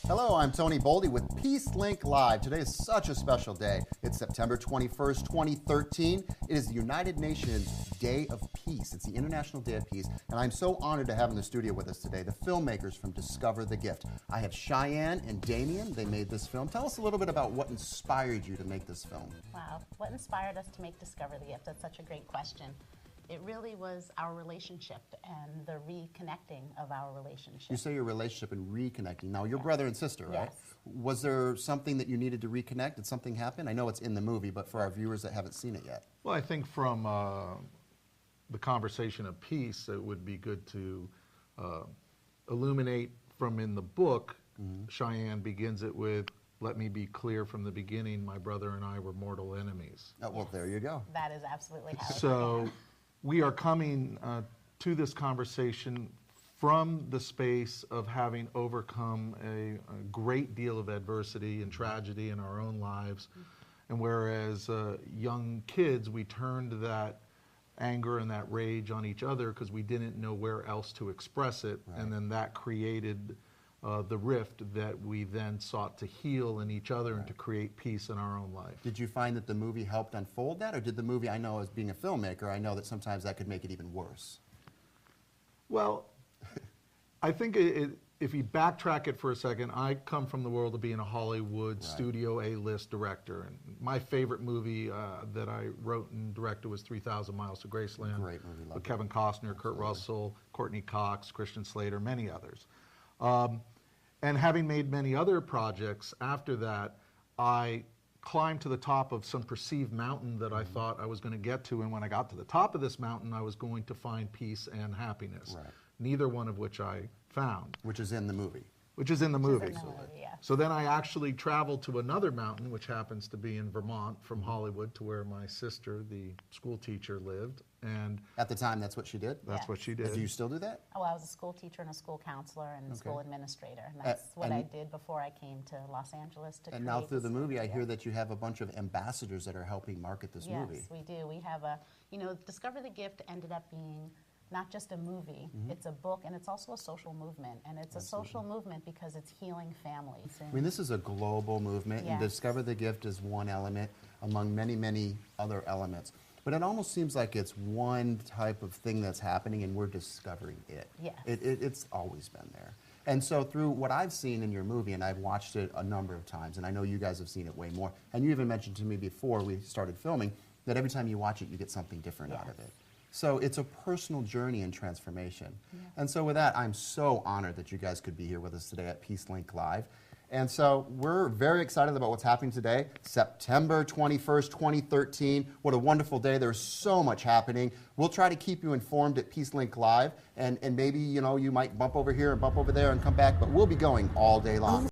Hello, I'm Tony Boldi with PeaceLink Live. Today is such a special day. It's September 21st, 2013. It is the United Nations Day of Peace. It's the International Day of Peace, and I'm so honored to have in the studio with us today the filmmakers from Discover the Gift. I have Cheyenne and Damien. They made this film. Tell us a little bit about what inspired you to make this film. Wow, what inspired us to make Discover the Gift? That's such a great question. It really was our relationship and the reconnecting of our relationship. You say your relationship and reconnecting. Now, you're brother and sister, right? Yes. Was there something that you needed to reconnect? Did something happen? I know it's in the movie, but for our viewers that haven't seen it yet. Well, I think from the conversation of peace, it would be good to illuminate from in the book. Cheyenne begins it with, "Let me be clear from the beginning, my brother and I were mortal enemies." Oh, well, there you go. That is absolutely how it So began. we are coming to this conversation from the space of having overcome a great deal of adversity and tragedy in our own lives. And whereas young kids, we turned that anger and that rage on each other because we didn't know where else to express it. Right. And then that created the rift that we then sought to heal in each other and to create peace in our own life. Did you find that the movie helped unfold that, or did the movie, I know as being a filmmaker, I know that sometimes that could make it even worse? Well, I think if you backtrack it for a second, I come from the world of being a Hollywood studio A-list director. And my favorite movie that I wrote and directed was 3,000 Miles to Graceland. Great movie, love with it. Kevin Costner, Kurt Russell, Courtney Cox, Christian Slater, many others. And having made many other projects after that, I climbed to the top of some perceived mountain that I thought I was going to get to. And when I got to the top of this mountain, I was going to find peace and happiness. Right. Neither one of which I found. Which is in the movie. Which is in the movie. in the movie, yeah. So then I actually traveled to another mountain, which happens to be in Vermont, from Hollywood to where my sister, the school teacher, lived. And At the time, that's what she did? that's Yes. what she did. Do you still do that? Oh, I was a school teacher and a school counselor and a school administrator. And that's what and- I did before I came to Los Angeles to And now create through the this movie, I hear yeah. that you have a bunch of ambassadors that are helping market this movie. Yes, we do. We have Discover the Gift ended up being not just a movie, it's a book, and it's also a social movement. And it's a social movement because it's healing families. I mean, this is a global movement, and Yes. Discover the Gift is one element among many, many other elements. But it almost seems like it's one type of thing that's happening, and we're discovering it. Yes. It's always been there. And so through what I've seen in your movie, and I've watched it a number of times, and I know you guys have seen it way more, and you even mentioned to me before we started filming that every time you watch it, you get something different out of Yes. it. So it's a personal journey and transformation. And so with that, I'm so honored that you guys could be here with us today at PeaceLink Live. And so we're very excited about what's happening today, September 21st, 2013. What a wonderful day. There's so much happening. We'll try to keep you informed at PeaceLink Live, and maybe, you might bump over here and bump over there and come back, but we'll be going all day long.